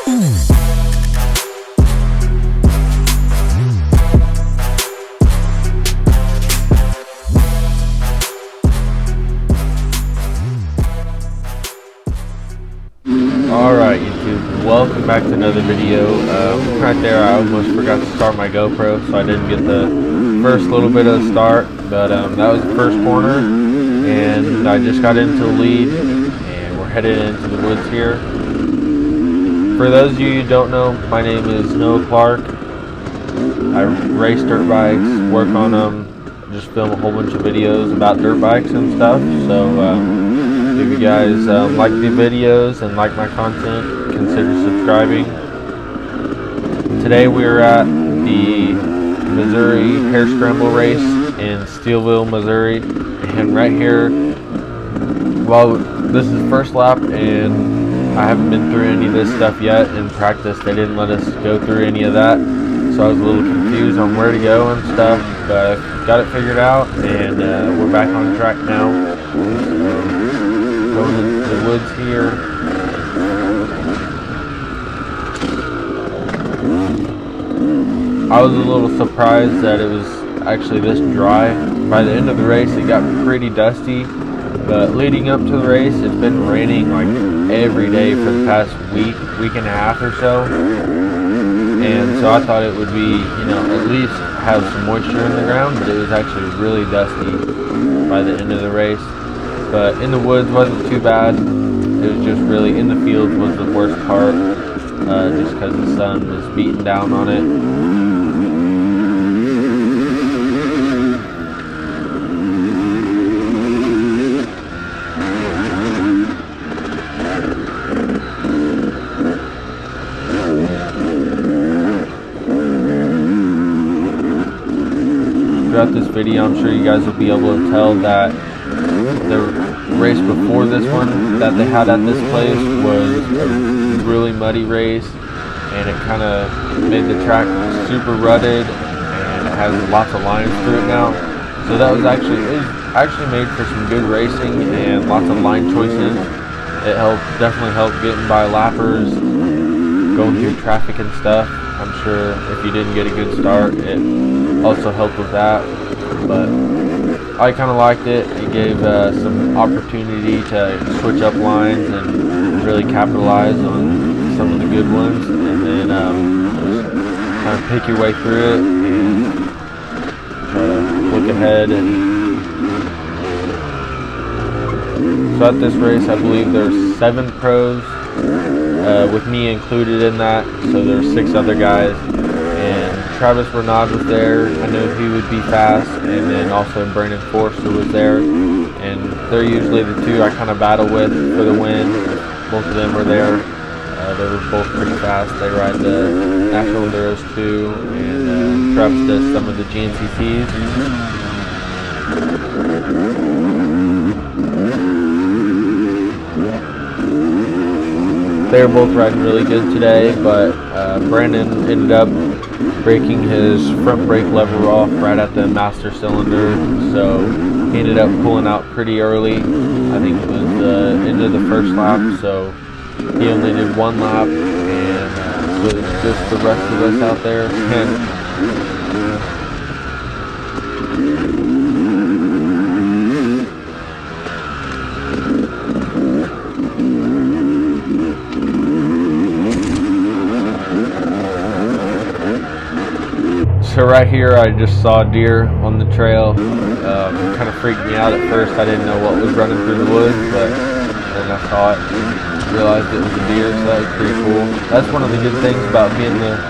Alright YouTube, welcome back to another video. Right there I almost forgot to start my GoPro, so I didn't get the first little bit of the start, but that was the first corner, and I just got into the lead, and we're headed into the woods here. For those of you who don't know, my name is Noah Clark. I race dirt bikes, work on them, just film a whole bunch of videos about dirt bikes and stuff, so if you guys like the videos and like my content, consider subscribing. Today we are at the Missouri Hare Scramble race in Steelville, Missouri, and right here, well, this is first lap and I haven't been through any of this stuff yet. In practice they didn't let us go through any of that, so I was a little confused on where to go and stuff, but I got it figured out, and we're back on track now. Going into the woods here. I was a little surprised that it was actually this dry. By the end of the race it got pretty dusty, but leading up to the race it's been raining like every day for the past week and a half or so, and so I thought it would be, at least have some moisture in the ground, but it was actually really dusty by the end of the race. But in the woods wasn't too bad. It was just really in the fields was the worst part, just because the sun was beating down on it. Throughout this video, I'm sure you guys will be able to tell that the race before this one that they had at this place was a really muddy race, and it kind of made the track super rutted, and it has lots of lines through it now. So that was actually made for some good racing and lots of line choices. It definitely helped getting by lappers, going through traffic and stuff. I'm sure if you didn't get a good start, it also helped with that, but I kind of liked it. It gave some opportunity to switch up lines and really capitalize on some of the good ones, and then just kind of pick your way through it and try to look ahead. And so at this race, I believe there's 7 pros, with me included in that, so there's 6 other guys. Travis Bernard was there. I knew he would be fast, and then also Brandon Forster was there, and they're usually the two I kind of battle with for the win. Both of them were there. They were both pretty fast. They ride the National Enduros too, and Travis does some of the GNCCs. They were both riding really good today, but Brandon ended up breaking his front brake lever off right at the master cylinder, so he ended up pulling out pretty early. I think it was the end of the first lap, so he only did 1 lap, and so it's just the rest of us out there. So right here I just saw a deer on the trail. It kind of freaked me out at first. I didn't know what was running through the woods, but then I saw it and realized it was a deer, so that was pretty cool. That's one of the good things about being the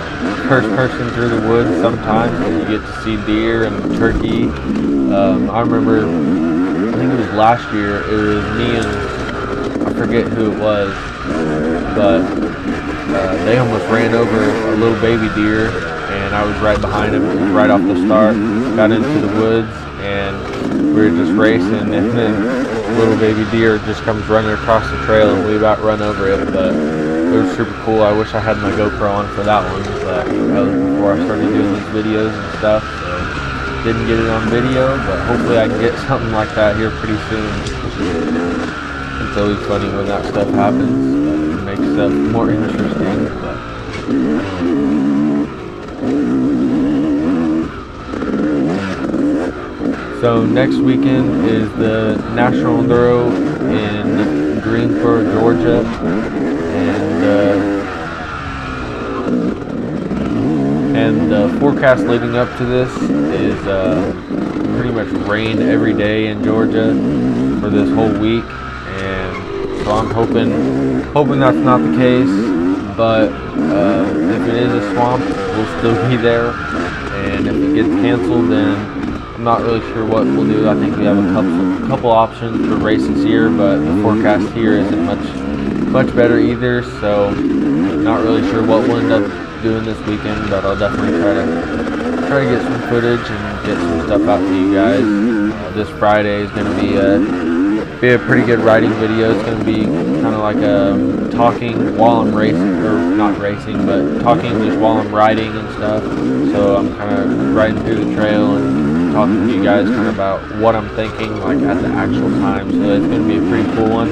first person through the woods sometimes, when you get to see deer and turkey. I remember, I think it was last year, it was me and I forget who it was, but they almost ran over a little baby deer, and I was right behind him right off the start. Got into the woods and we were just racing, and then little baby deer just comes running across the trail and we about run over it. But it was super cool. I wish I had my GoPro on for that one, but that was before I started doing these videos and stuff, so didn't get it on video, but hopefully I can get something like that here pretty soon. It's always funny when that stuff happens, but it makes stuff more interesting. But so next weekend is the National Enduro in Greensboro, Georgia, and the forecast leading up to this is pretty much rain every day in Georgia for this whole week, and so I'm hoping that's not the case. But if it is a swamp, we'll still be there, and if it gets canceled, then I'm not really sure what we'll do. I think we have a couple options for races here, but the forecast here isn't much better either. So not really sure what we'll end up doing this weekend, but I'll definitely try to get some footage and get some stuff out to you guys. This Friday is going to be a pretty good riding video. It's going to be kind of like talking while I'm racing, or not racing, but talking just while I'm riding and stuff. So I'm kind of riding through the trail and talking to you guys kind of about what I'm thinking, like at the actual time. So it's going to be a pretty cool one.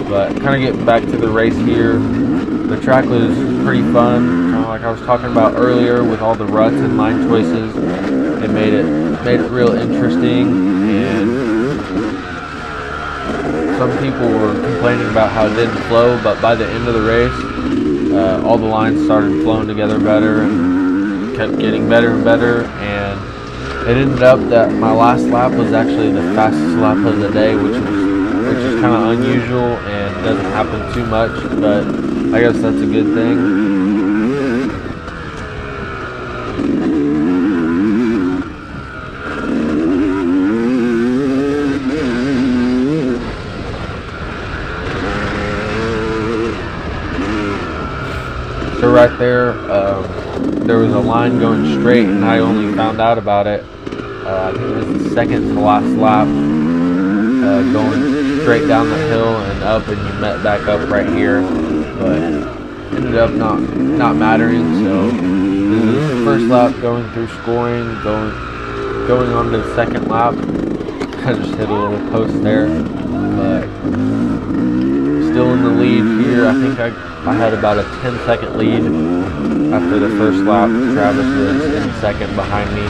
But kind of getting back to the race here, the track was pretty fun, kind of like I was talking about earlier, with all the ruts and line choices. It made it real interesting, and some people were complaining about how it didn't flow, but by the end of the race, all the lines started flowing together better and kept getting better and better, and it ended up that my last lap was actually the fastest lap of the day, which is kind of unusual and doesn't happen too much, but I guess that's a good thing. So right there, there was a line going straight, and I only found out about it, I think it was the second to last lap, going straight down the hill and up, and you met back up right here, but ended up not mattering. So this is the first lap going through scoring, going on to the second lap. I just hit a little post there, but still in the lead here. I think I had about a 10-second lead after the first lap. Travis was in second behind me.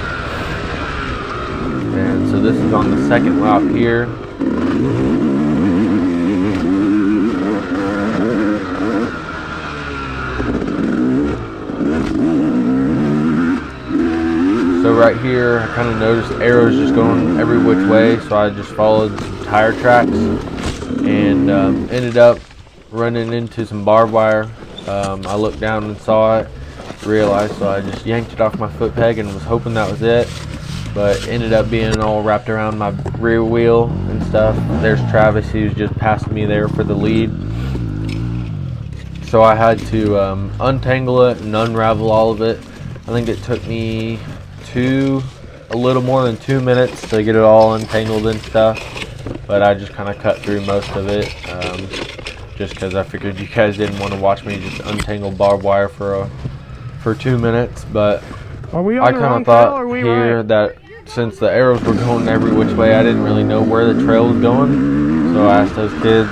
And so this is on the second lap here. So right here, I kind of noticed arrows just going every which way, so I just followed some tire tracks and ended up running into some barbed wire. I looked down and saw it, realized, so I just yanked it off my foot peg and was hoping that was it, but ended up being all wrapped around my rear wheel and stuff. There's Travis, he was just passing me there for the lead, so I had to untangle it and unravel all of it. I think it took me a little more than 2 minutes to get it all untangled and stuff, but I just kind of cut through most of it, just because I figured you guys didn't want to watch me just untangle barbed wire for 2 minutes. But I kind of thought here that since the arrows were going every which way, I didn't really know where the trail was going, so I asked those kids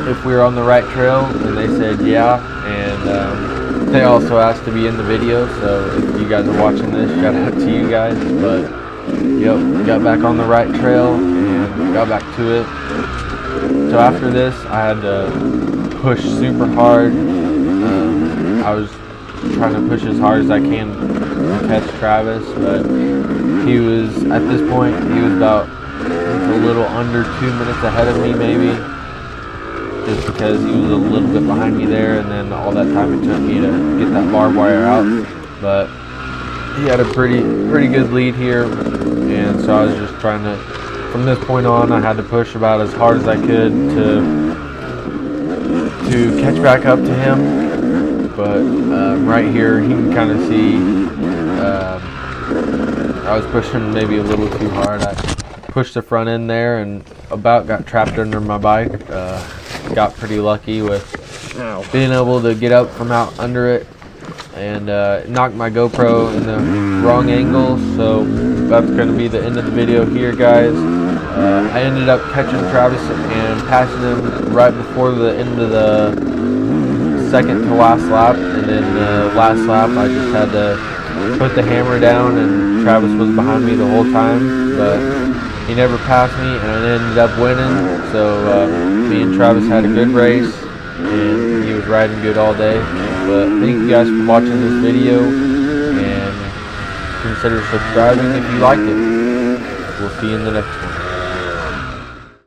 if we were on the right trail, and they said yeah, and they also asked to be in the video, so if you guys are watching this, shout out to you guys. But yep, got back on the right trail and got back to it. So after this, I had to push super hard. I was trying to push as hard as I can to catch Travis, but he was, at this point, he was about a little under 2 minutes ahead of me maybe, just because he was a little bit behind me there, and then all that time it took me to get that barbed wire out. But he had a pretty good lead here, and so I was just trying to, from this point on, I had to push about as hard as I could to catch back up to him. But right here, you can kind of see I was pushing maybe a little too hard. I pushed the front end there and about got trapped under my bike. Got pretty lucky with being able to get up from out under it, and knocked my GoPro in the wrong angle. So that's going to be the end of the video here, guys. I ended up catching Travis and passing him right before the end of the second to last lap, and then last lap I just had to put the hammer down, and Travis was behind me the whole time, but he never passed me, and I ended up winning. So me and Travis had a good race, and he was riding good all day. But thank you guys for watching this video, and consider subscribing if you liked it. We'll see you in the next one.